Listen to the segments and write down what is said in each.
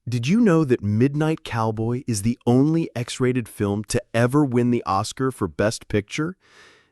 Did you know that Midnight Cowboy is the only X-rated film to ever win the Oscar for Best Picture?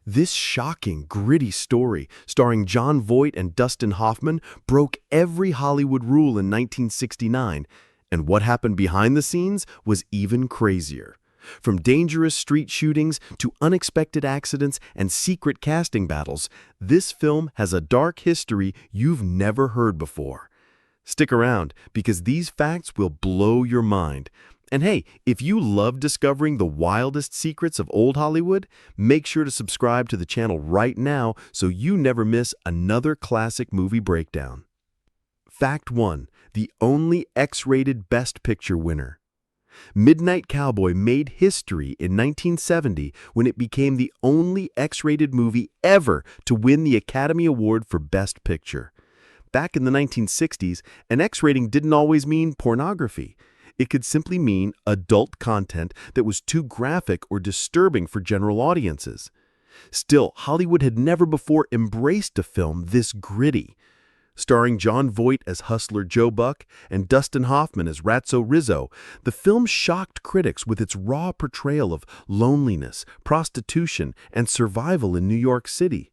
This shocking, gritty story, starring Jon Voight and Dustin Hoffman, broke every Hollywood rule in 1969, and what happened behind the scenes was even crazier. From dangerous street shootings to unexpected accidents and secret casting battles, this film has a dark history you've never heard before. Stick around, because these facts will blow your mind. And hey, if you love discovering the wildest secrets of old Hollywood, make sure to subscribe to the channel right now so you never miss another classic movie breakdown. Fact 1. The only X-rated Best Picture winner. Midnight Cowboy made history in 1970 when it became the only X-rated movie ever to win the Academy Award for Best Picture. Back in the 1960s, an X rating didn't always mean pornography. It could simply mean adult content that was too graphic or disturbing for general audiences. Still, Hollywood had never before embraced a film this gritty. Starring Jon Voight as Hustler Joe Buck and Dustin Hoffman as Ratso Rizzo, the film shocked critics with its raw portrayal of loneliness, prostitution, and survival in New York City.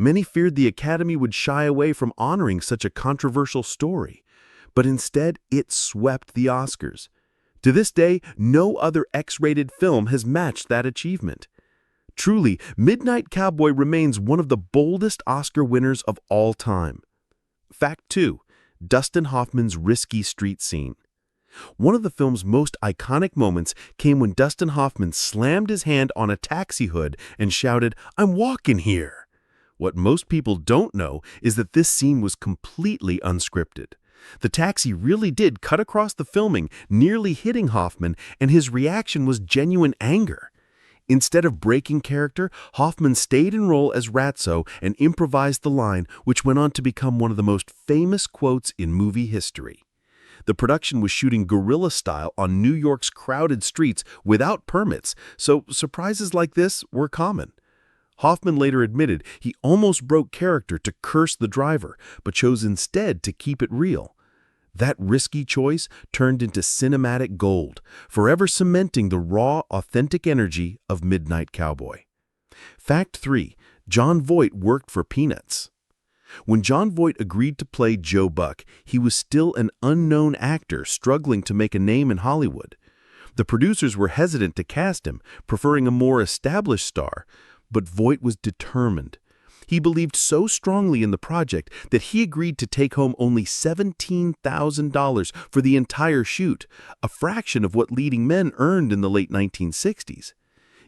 Many feared the Academy would shy away from honoring such a controversial story, but instead it swept the Oscars. To this day, no other X-rated film has matched that achievement. Truly, Midnight Cowboy remains one of the boldest Oscar winners of all time. Fact 2. Dustin Hoffman's risky street scene. One of the film's most iconic moments came when Dustin Hoffman slammed his hand on a taxi hood and shouted, "I'm walking here." What most people don't know is that this scene was completely unscripted. The taxi really did cut across the filming, nearly hitting Hoffman, and his reaction was genuine anger. Instead of breaking character, Hoffman stayed in role as Ratso and improvised the line, which went on to become one of the most famous quotes in movie history. The production was shooting guerrilla style on New York's crowded streets without permits, so surprises like this were common. Hoffman later admitted he almost broke character to curse the driver, but chose instead to keep it real. That risky choice turned into cinematic gold, forever cementing the raw, authentic energy of Midnight Cowboy. Fact 3. Jon Voight worked for peanuts. When Jon Voight agreed to play Joe Buck, he was still an unknown actor struggling to make a name in Hollywood. The producers were hesitant to cast him, preferring a more established star, but Voight was determined. He believed so strongly in the project that he agreed to take home only $17,000 for the entire shoot, a fraction of what leading men earned in the late 1960s.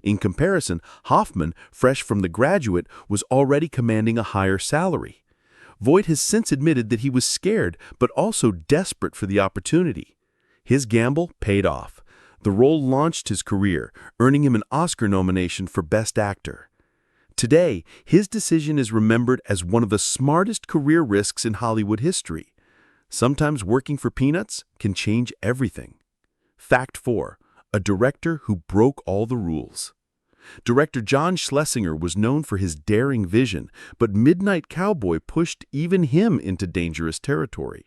In comparison, Hoffman, fresh from The Graduate, was already commanding a higher salary. Voight has since admitted that he was scared, but also desperate for the opportunity. His gamble paid off. The role launched his career, earning him an Oscar nomination for Best Actor. Today, his decision is remembered as one of the smartest career risks in Hollywood history. Sometimes working for peanuts can change everything. Fact 4. A director who broke all the rules. Director John Schlesinger was known for his daring vision, but Midnight Cowboy pushed even him into dangerous territory.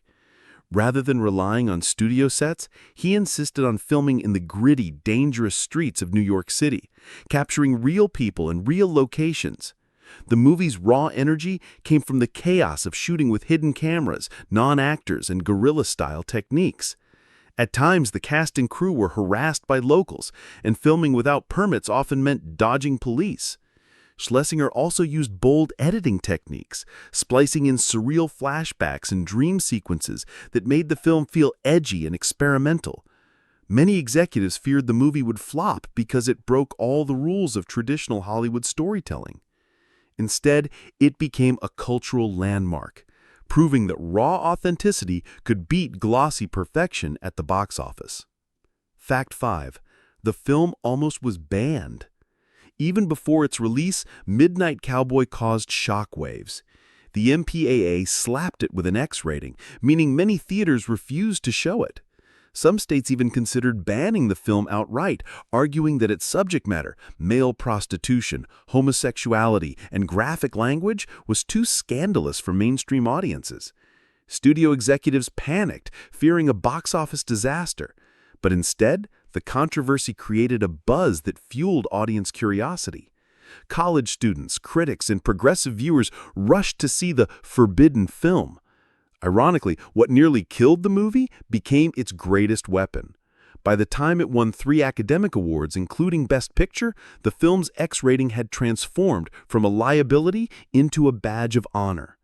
Rather than relying on studio sets, he insisted on filming in the gritty, dangerous streets of New York City, capturing real people and real locations. The movie's raw energy came from the chaos of shooting with hidden cameras, non-actors, and guerrilla-style techniques. At times, the cast and crew were harassed by locals, and filming without permits often meant dodging police. Schlesinger also used bold editing techniques, splicing in surreal flashbacks and dream sequences that made the film feel edgy and experimental. Many executives feared the movie would flop because it broke all the rules of traditional Hollywood storytelling. Instead, it became a cultural landmark, proving that raw authenticity could beat glossy perfection at the box office. Fact 5. The film almost was banned. Even before its release, Midnight Cowboy caused shockwaves. The MPAA slapped it with an X rating, meaning many theaters refused to show it. Some states even considered banning the film outright, arguing that its subject matter, male prostitution, homosexuality, and graphic language, was too scandalous for mainstream audiences. Studio executives panicked, fearing a box office disaster. But instead, the controversy created a buzz that fueled audience curiosity. College students, critics, and progressive viewers rushed to see the forbidden film. Ironically, what nearly killed the movie became its greatest weapon. By the time it won 3 academic awards, including Best Picture, the film's X rating had transformed from a liability into a badge of honor.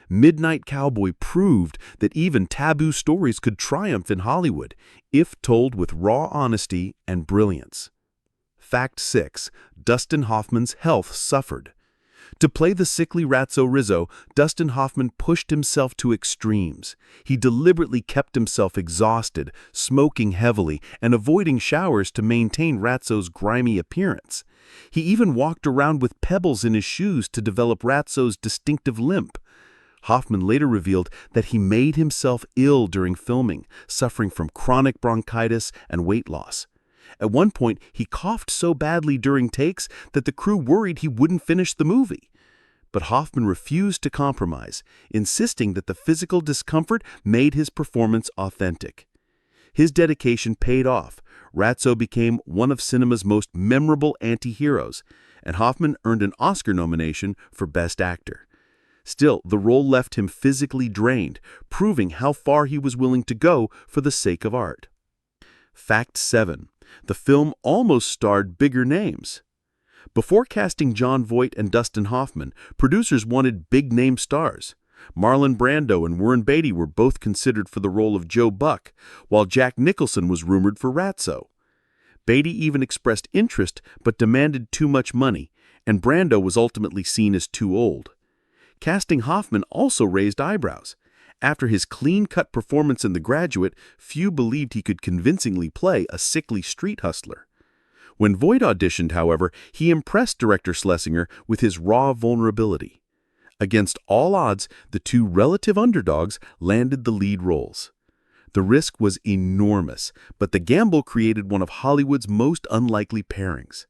Midnight Cowboy proved that even taboo stories could triumph in Hollywood, if told with raw honesty and brilliance. Fact 6. Dustin Hoffman's health suffered. To play the sickly Ratso Rizzo, Dustin Hoffman pushed himself to extremes. He deliberately kept himself exhausted, smoking heavily, and avoiding showers to maintain Ratso's grimy appearance. He even walked around with pebbles in his shoes to develop Ratso's distinctive limp. Hoffman later revealed that he made himself ill during filming, suffering from chronic bronchitis and weight loss. At one point, he coughed so badly during takes that the crew worried he wouldn't finish the movie. But Hoffman refused to compromise, insisting that the physical discomfort made his performance authentic. His dedication paid off. Ratso became one of cinema's most memorable anti-heroes, and Hoffman earned an Oscar nomination for Best Actor. Still, the role left him physically drained, proving how far he was willing to go for the sake of art. Fact 7. The film almost starred bigger names. Before casting Jon Voight and Dustin Hoffman, producers wanted big-name stars. Marlon Brando and Warren Beatty were both considered for the role of Joe Buck, while Jack Nicholson was rumored for Ratso. Beatty even expressed interest but demanded too much money, and Brando was ultimately seen as too old. Casting Hoffman also raised eyebrows. After his clean-cut performance in The Graduate, few believed he could convincingly play a sickly street hustler. When Voight auditioned, however, he impressed director Schlesinger with his raw vulnerability. Against all odds, the 2 relative underdogs landed the lead roles. The risk was enormous, but the gamble created one of Hollywood's most unlikely pairings.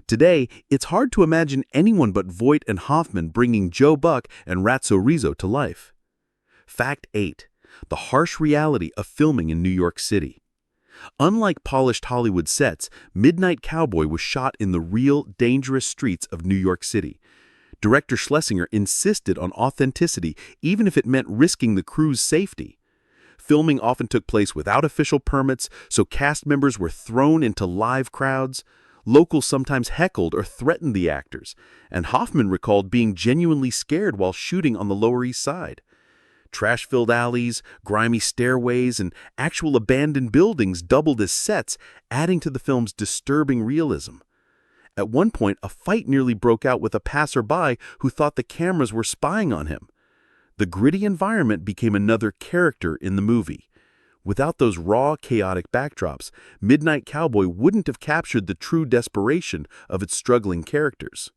Today, it's hard to imagine anyone but Voight and Hoffman bringing Joe Buck and Ratso Rizzo to life. Fact 8. The harsh reality of filming in New York City. Unlike polished Hollywood sets, Midnight Cowboy was shot in the real, dangerous streets of New York City. Director Schlesinger insisted on authenticity, even if it meant risking the crew's safety. Filming often took place without official permits, so cast members were thrown into live crowds. Locals sometimes heckled or threatened the actors, and Hoffman recalled being genuinely scared while shooting on the Lower East Side. Trash-filled alleys, grimy stairways, and actual abandoned buildings doubled as sets, adding to the film's disturbing realism. At one point, a fight nearly broke out with a passerby who thought the cameras were spying on him. The gritty environment became another character in the movie. Without those raw, chaotic backdrops, Midnight Cowboy wouldn't have captured the true desperation of its struggling characters.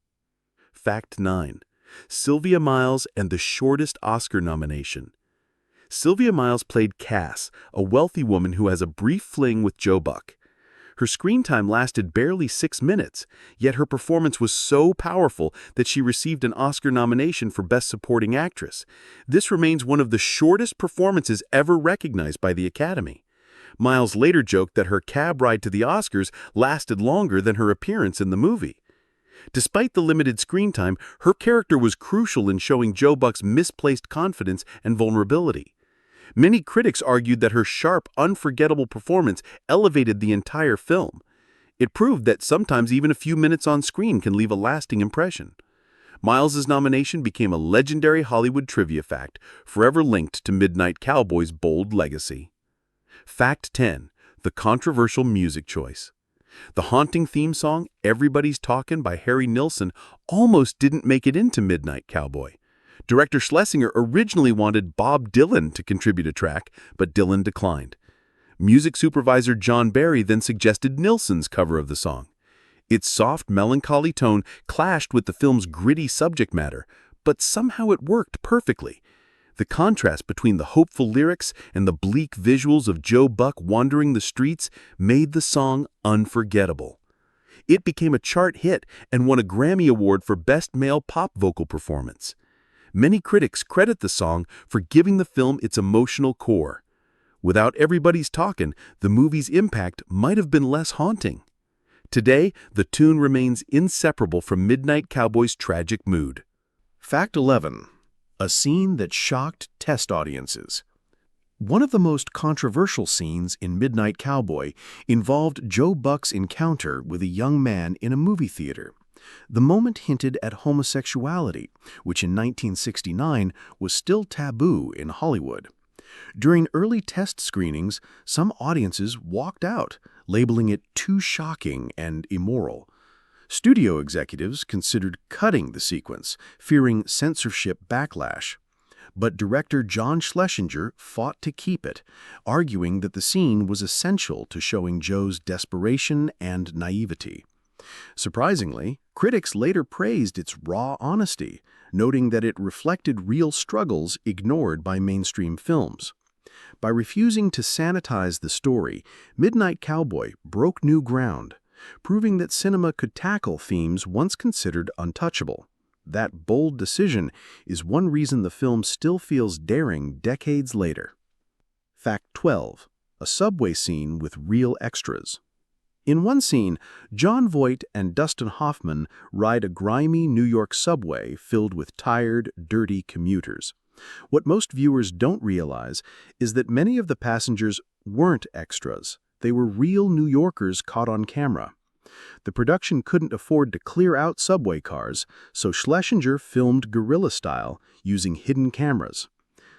Fact 9. Sylvia Miles and the shortest Oscar nomination. Sylvia Miles played Cass, a wealthy woman who has a brief fling with Joe Buck. Her screen time lasted barely 6 minutes, yet her performance was so powerful that she received an Oscar nomination for Best Supporting Actress. This remains one of the shortest performances ever recognized by the Academy. Miles later joked that her cab ride to the Oscars lasted longer than her appearance in the movie. Despite the limited screen time, her character was crucial in showing Joe Buck's misplaced confidence and vulnerability. Many critics argued that her sharp, unforgettable performance elevated the entire film. It proved that sometimes even a few minutes on screen can leave a lasting impression. Miles's nomination became a legendary Hollywood trivia fact, forever linked to Midnight Cowboy's bold legacy. Fact 10. The controversial music choice. The haunting theme song, Everybody's Talkin' by Harry Nilsson, almost didn't make it into Midnight Cowboy. Director Schlesinger originally wanted Bob Dylan to contribute a track, but Dylan declined. Music supervisor John Barry then suggested Nilsson's cover of the song. Its soft, melancholy tone clashed with the film's gritty subject matter, but somehow it worked perfectly. The contrast between the hopeful lyrics and the bleak visuals of Joe Buck wandering the streets made the song unforgettable. It became a chart hit and won a Grammy Award for Best Male Pop Vocal Performance. Many critics credit the song for giving the film its emotional core. Without Everybody's Talkin', the movie's impact might have been less haunting. Today, the tune remains inseparable from Midnight Cowboy's tragic mood. Fact 11. A scene that shocked test audiences. One of the most controversial scenes in Midnight Cowboy involved Joe Buck's encounter with a young man in a movie theater. The moment hinted at homosexuality, which in 1969 was still taboo in Hollywood. During early test screenings, some audiences walked out, labeling it too shocking and immoral. Studio executives considered cutting the sequence, fearing censorship backlash. But director John Schlesinger fought to keep it, arguing that the scene was essential to showing Joe's desperation and naivety. Surprisingly, critics later praised its raw honesty, noting that it reflected real struggles ignored by mainstream films. By refusing to sanitize the story, Midnight Cowboy broke new ground, proving that cinema could tackle themes once considered untouchable. That bold decision is one reason the film still feels daring decades later. Fact 12. A subway scene with real extras. In one scene, Jon Voight and Dustin Hoffman ride a grimy New York subway filled with tired, dirty commuters. What most viewers don't realize is that many of the passengers weren't extras. They were real New Yorkers caught on camera. The production couldn't afford to clear out subway cars, so Schlesinger filmed guerrilla style, using hidden cameras.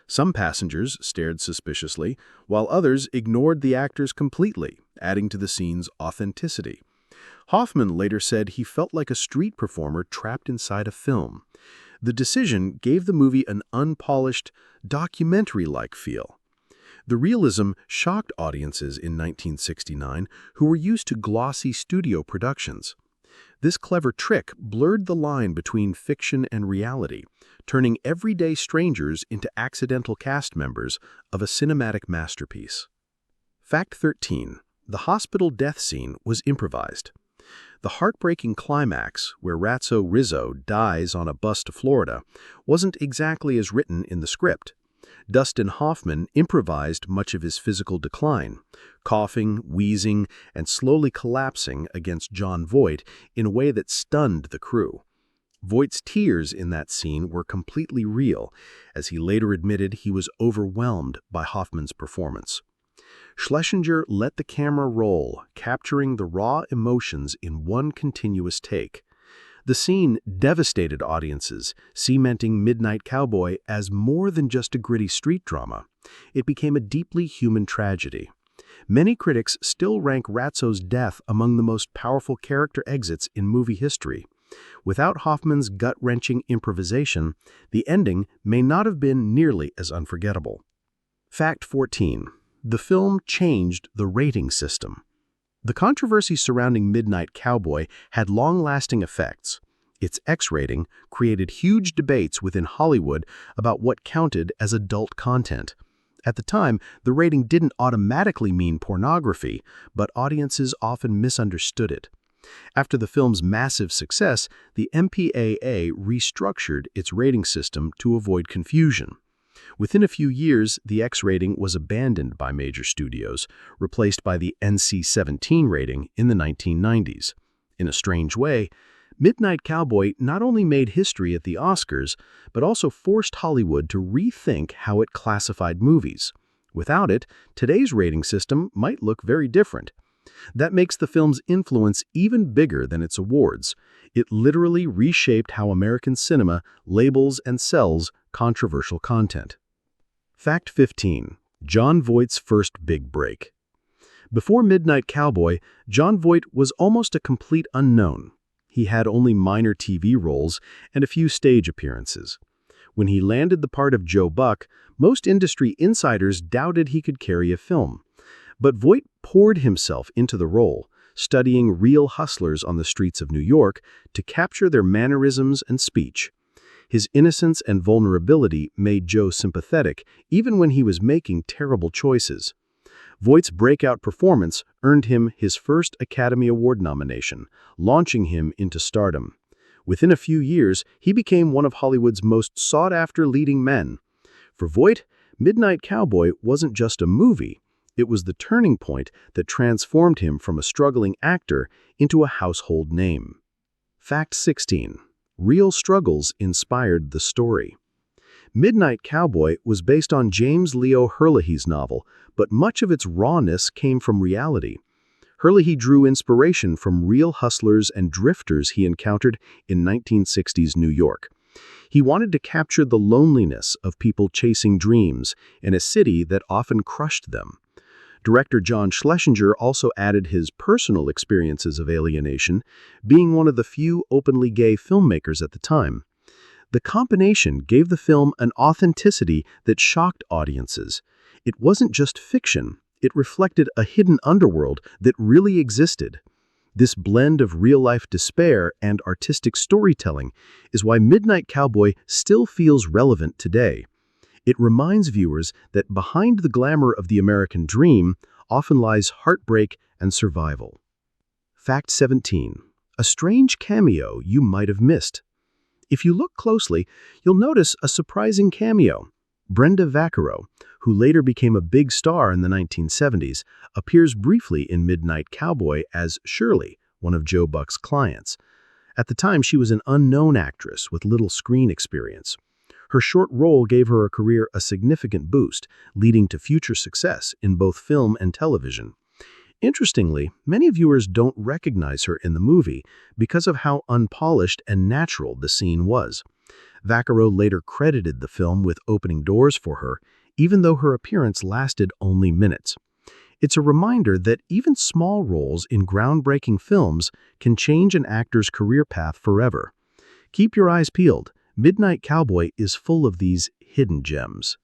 Some passengers stared suspiciously, while others ignored the actors completely, adding to the scene's authenticity. Hoffman later said he felt like a street performer trapped inside a film. The decision gave the movie an unpolished, documentary-like feel. The realism shocked audiences in 1969 who were used to glossy studio productions. This clever trick blurred the line between fiction and reality, turning everyday strangers into accidental cast members of a cinematic masterpiece. Fact 13. The hospital death scene was improvised. The heartbreaking climax, where Ratso Rizzo dies on a bus to Florida, wasn't exactly as written in the script. Dustin Hoffman improvised much of his physical decline, coughing, wheezing, and slowly collapsing against Jon Voight in a way that stunned the crew. Voight's tears in that scene were completely real, as he later admitted he was overwhelmed by Hoffman's performance. Schlesinger let the camera roll, capturing the raw emotions in one continuous take. The scene devastated audiences, cementing Midnight Cowboy as more than just a gritty street drama. It became a deeply human tragedy. Many critics still rank Ratso's death among the most powerful character exits in movie history. Without Hoffman's gut-wrenching improvisation, the ending may not have been nearly as unforgettable. Fact 14. The film changed the rating system. The controversy surrounding Midnight Cowboy had long-lasting effects. Its X rating created huge debates within Hollywood about what counted as adult content. At the time, the rating didn't automatically mean pornography, but audiences often misunderstood it. After the film's massive success, the MPAA restructured its rating system to avoid confusion. Within a few years, the X rating was abandoned by major studios, replaced by the NC-17 rating in the 1990s. In a strange way, Midnight Cowboy not only made history at the Oscars, but also forced Hollywood to rethink how it classified movies. Without it, today's rating system might look very different. That makes the film's influence even bigger than its awards. It literally reshaped how American cinema labels and sells controversial content. Fact 15. Jon Voight's first big break. Before Midnight Cowboy, Jon Voight was almost a complete unknown. He had only minor TV roles and a few stage appearances. When he landed the part of Joe Buck, most industry insiders doubted he could carry a film. But Voight poured himself into the role, studying real hustlers on the streets of New York to capture their mannerisms and speech. His innocence and vulnerability made Joe sympathetic even when he was making terrible choices. Voight's breakout performance earned him his first Academy Award nomination, launching him into stardom. Within a few years, he became one of Hollywood's most sought-after leading men. For Voight, Midnight Cowboy wasn't just a movie. It was the turning point that transformed him from a struggling actor into a household name. Fact 16. Real struggles inspired the story. Midnight Cowboy was based on James Leo Herlihy's novel, but much of its rawness came from reality. Herlihy drew inspiration from real hustlers and drifters he encountered in 1960s New York. He wanted to capture the loneliness of people chasing dreams in a city that often crushed them. Director John Schlesinger also added his personal experiences of alienation, being one of the few openly gay filmmakers at the time. The combination gave the film an authenticity that shocked audiences. It wasn't just fiction, it reflected a hidden underworld that really existed. This blend of real-life despair and artistic storytelling is why Midnight Cowboy still feels relevant today. It reminds viewers that behind the glamour of the American dream often lies heartbreak and survival. Fact 17. A strange cameo you might have missed. If you look closely, you'll notice a surprising cameo. Brenda Vaccaro, who later became a big star in the 1970s, appears briefly in Midnight Cowboy as Shirley, one of Joe Buck's clients. At the time, she was an unknown actress with little screen experience. Her short role gave her career a significant boost, leading to future success in both film and television. Interestingly, many viewers don't recognize her in the movie because of how unpolished and natural the scene was. Vaccaro later credited the film with opening doors for her, even though her appearance lasted only minutes. It's a reminder that even small roles in groundbreaking films can change an actor's career path forever. Keep your eyes peeled. Midnight Cowboy is full of these hidden gems.